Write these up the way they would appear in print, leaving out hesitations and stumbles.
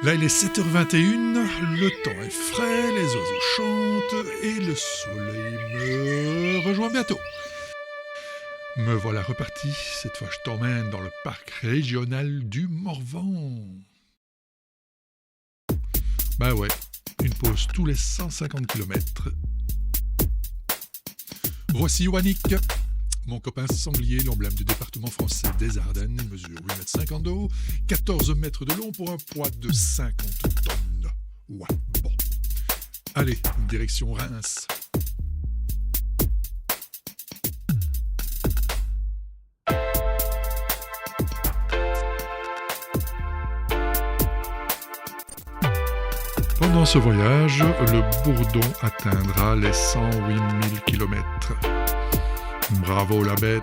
Là, il est 7h21, le temps est frais, les oiseaux chantent et le soleil me rejoint bientôt. Me voilà reparti, cette fois je t'emmène dans le parc régional du Morvan. Bah ouais, une pause tous les 150 km. Voici Wannick, mon copain sanglier, l'emblème du département français des Ardennes. Il mesure 8,50 m de haut, 14 mètres de long pour un poids de 50 tonnes. Ouais, bon. Allez, direction Reims. Pendant ce voyage, le bourdon atteindra les 108 000 km. Bravo la bête!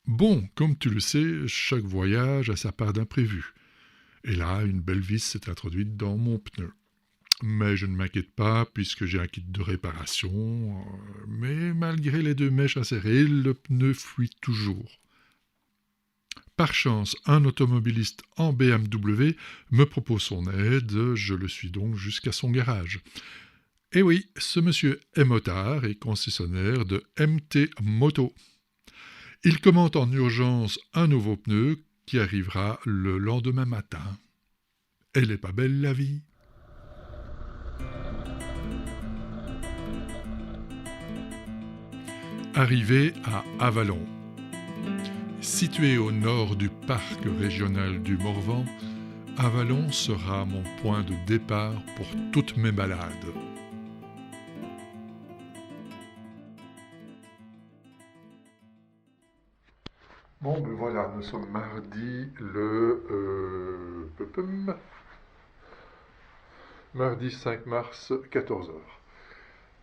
Bon, comme tu le sais, chaque voyage a sa part d'imprévu. Et là, une belle vis s'est introduite dans mon pneu. Mais je ne m'inquiète pas, puisque j'ai un kit de réparation. Mais malgré les 2 mèches insérées, le pneu fuit toujours. Par chance, un automobiliste en BMW me propose son aide, je le suis donc jusqu'à son garage. Et oui, ce monsieur est motard et concessionnaire de MT Moto. Il commande en urgence un nouveau pneu qui arrivera le lendemain matin. Elle est pas belle la vie? Arrivé à Avallon. Situé au nord du parc régional du Morvan, Avallon sera mon point de départ pour toutes mes balades. Bon, ben voilà, nous sommes mardi mardi 5 mars, 14h.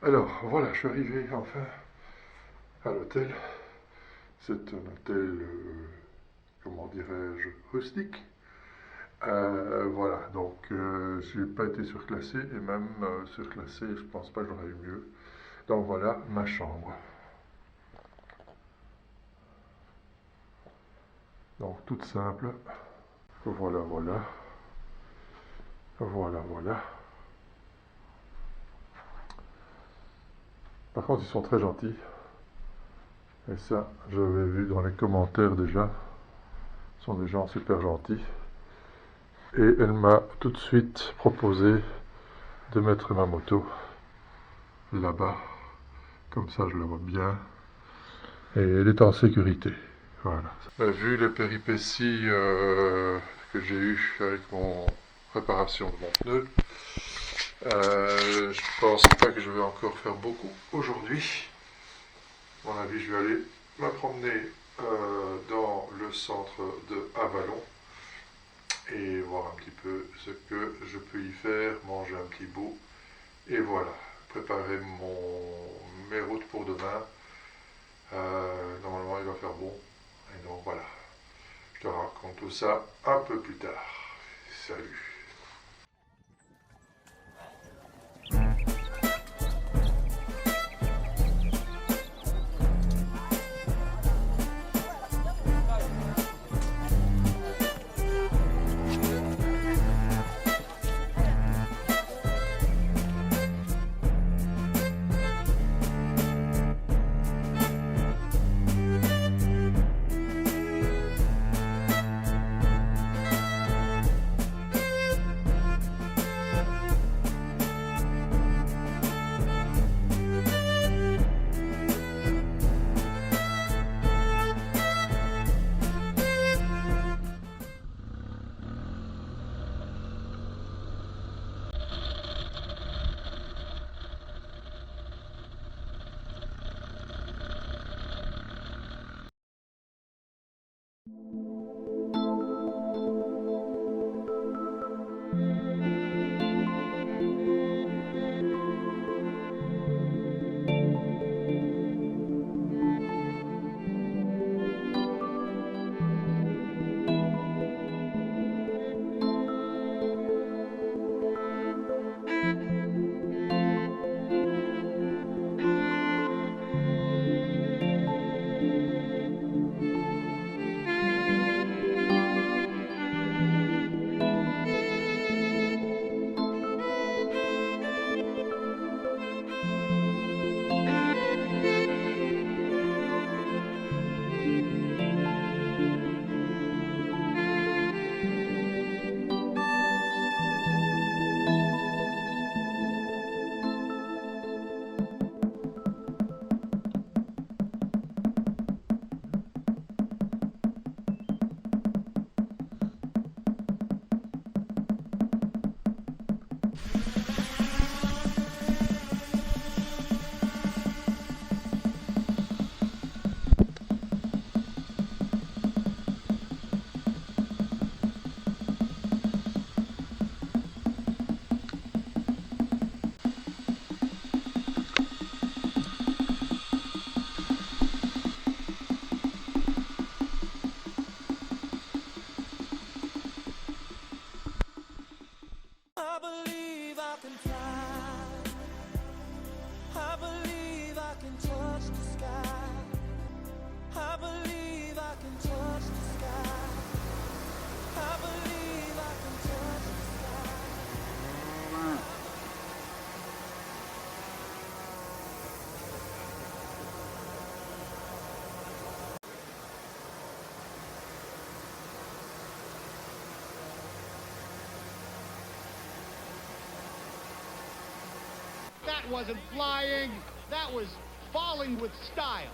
Alors, voilà, je suis arrivé enfin à l'hôtel. C'est un hôtel, comment dirais-je, rustique. Voilà, donc je n'ai pas été surclassé, et même surclassé, je pense pas que j'aurais eu mieux. Donc voilà ma chambre. Donc toute simple, voilà. Par contre ils sont très gentils, et ça je l'avais vu dans les commentaires déjà, ils sont des gens super gentils, et elle m'a tout de suite proposé de mettre ma moto là-bas, comme ça je la vois bien, et elle est en sécurité. Voilà. Vu les péripéties que j'ai eues avec mon réparation de mon pneu, je pense pas que je vais encore faire beaucoup aujourd'hui. À mon avis, je vais aller me promener dans le centre de Avallon et voir un petit peu ce que je peux y faire, manger un petit bout et voilà, préparer mes routes pour demain. Normalement, il va faire bon. Et donc voilà, je te raconte tout ça un peu plus tard. Salut. That wasn't flying. That was falling with style.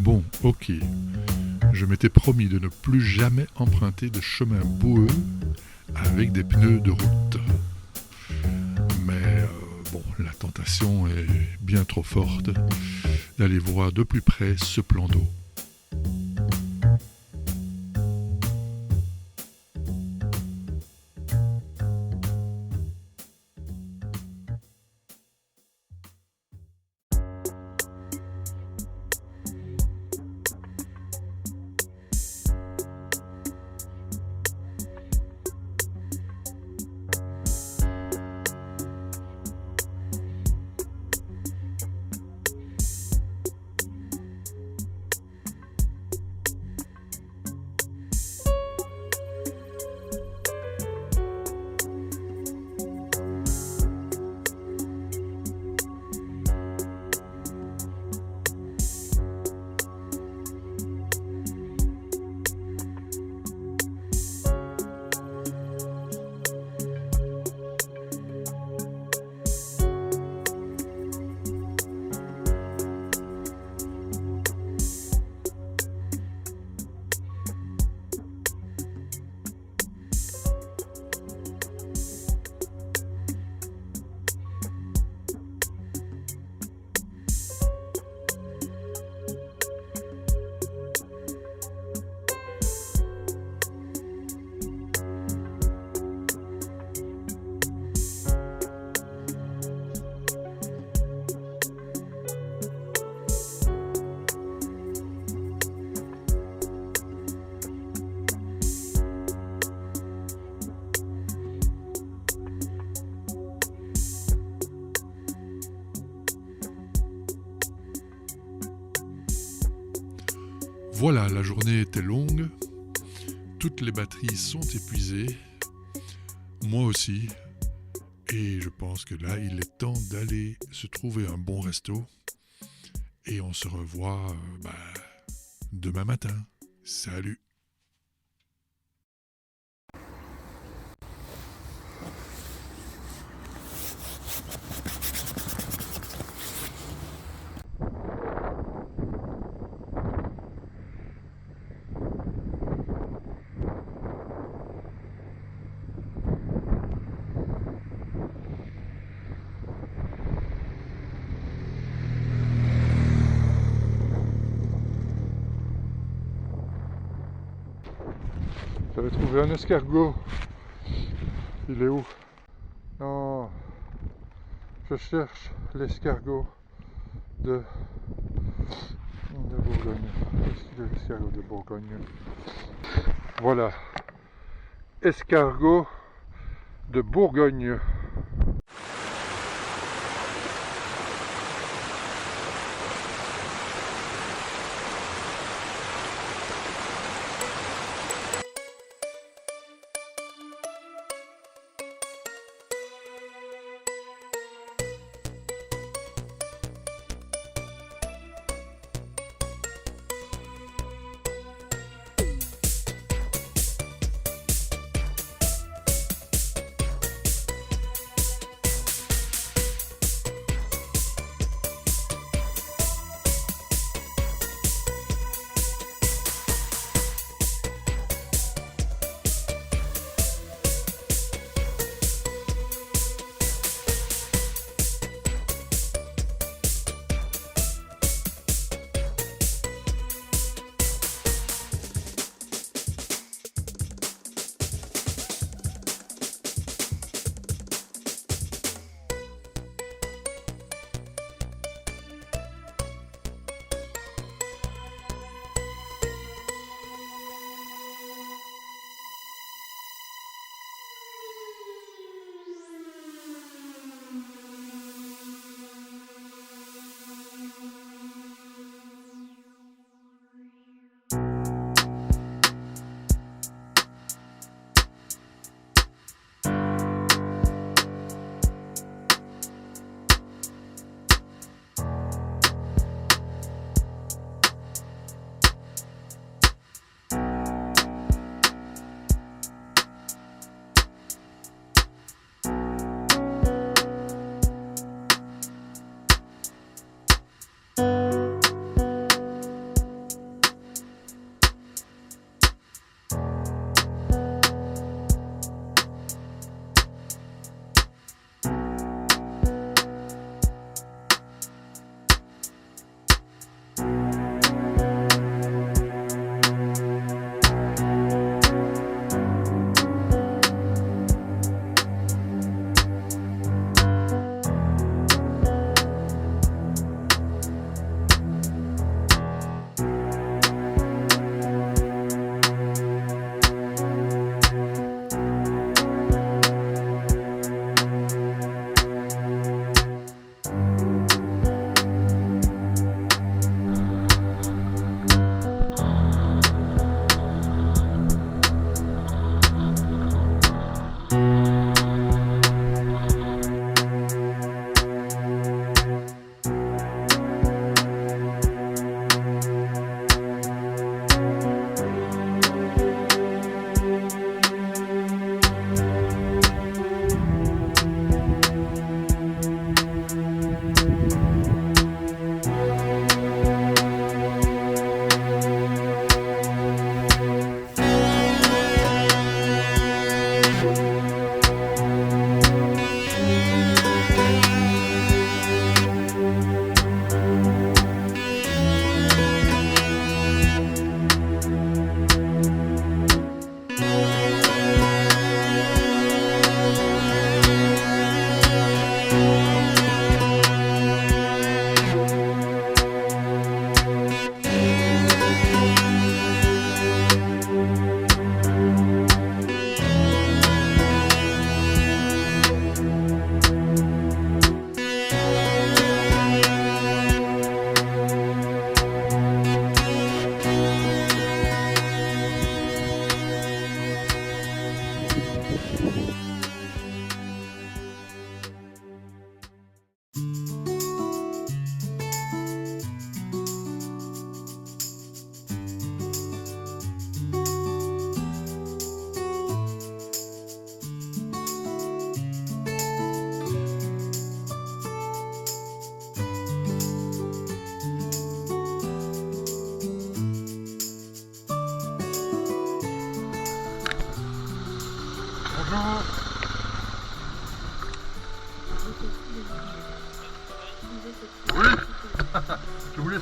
Bon, ok. Je m'étais promis de ne plus jamais emprunter de chemin boueux avec des pneus de route. Mais bon, la tentation est bien trop forte d'aller voir de plus près ce plan d'eau. Voilà, la journée était longue, toutes les batteries sont épuisées, moi aussi, et je pense que là, il est temps d'aller se trouver un bon resto, et on se revoit demain matin. Salut! J'avais trouvé un escargot. Il est où? Non, je cherche l'escargot de Bourgogne. Est-ce qu'il est l'escargot de Bourgogne? Voilà, escargot de Bourgogne.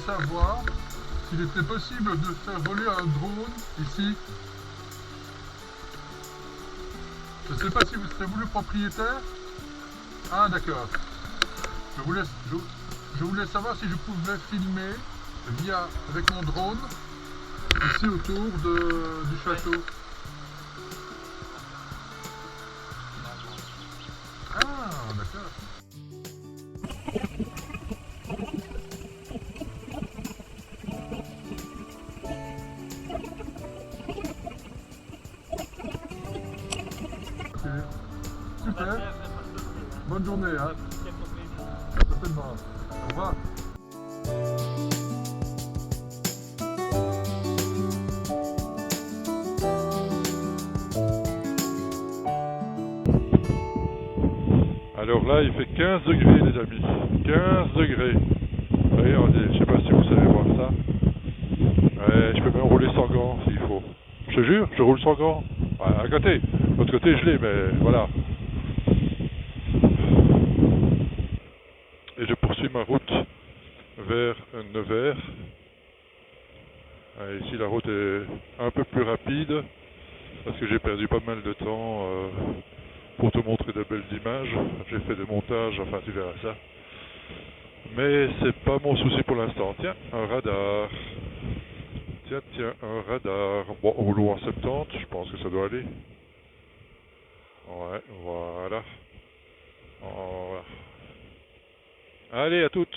savoir s'il était possible de faire voler un drone ici. Je ne sais pas si vous serez vous le propriétaire. Ah d'accord. Je voulais savoir si je pouvais filmer avec mon drone ici autour du château. Ah d'accord. Super. Bonne journée, hein. Certainement. Au revoir. Alors là, il fait 15 degrés, les amis. 15 degrés. Regardez, je sais pas si vous savez voir ça. Ouais, je peux même rouler sans gants s'il faut. Je te jure, je roule sans gants. Ouais, à côté. De l'autre côté, je l'ai, mais voilà. Et je poursuis ma route vers Nevers. Ici, la route est un peu plus rapide parce que j'ai perdu pas mal de temps pour te montrer de belles images. J'ai fait des montages, enfin tu verras ça. Mais c'est pas mon souci pour l'instant. Tiens, un radar. Tiens, un radar. Bon, roulons en 70, je pense que ça doit aller. Ouais, voilà. Voilà. Allez, à toutes.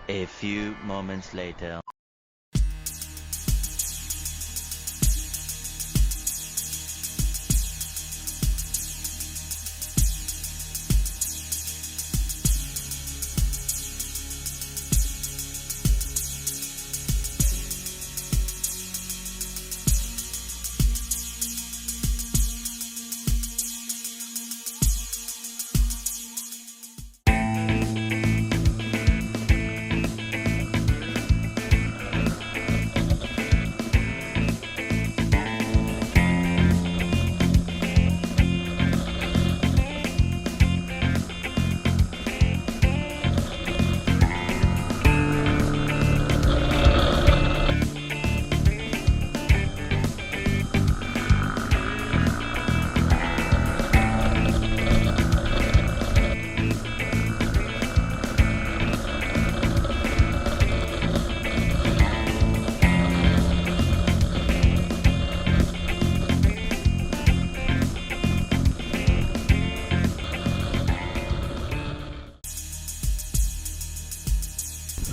A few moments later.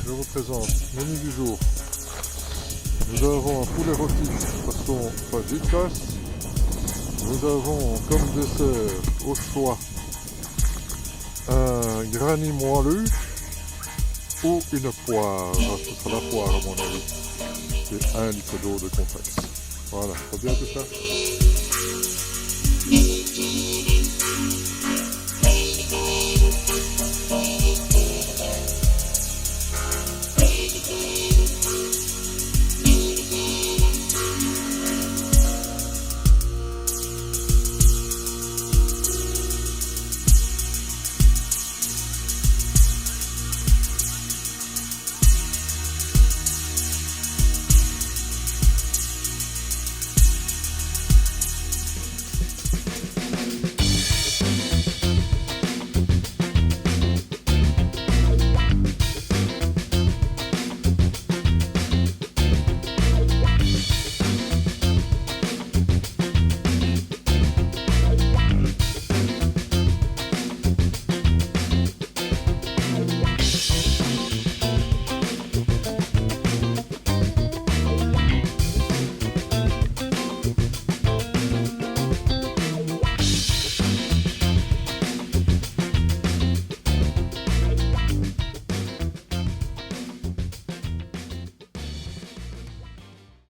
Je vous présente menu du jour. Nous avons un poulet rôti façon fajitas. Nous avons comme dessert au choix un granny moelleux ou une poire. Ce sera la poire à mon avis. C'est 1 litre d'eau de complexe. Voilà, c'est bien tout ça.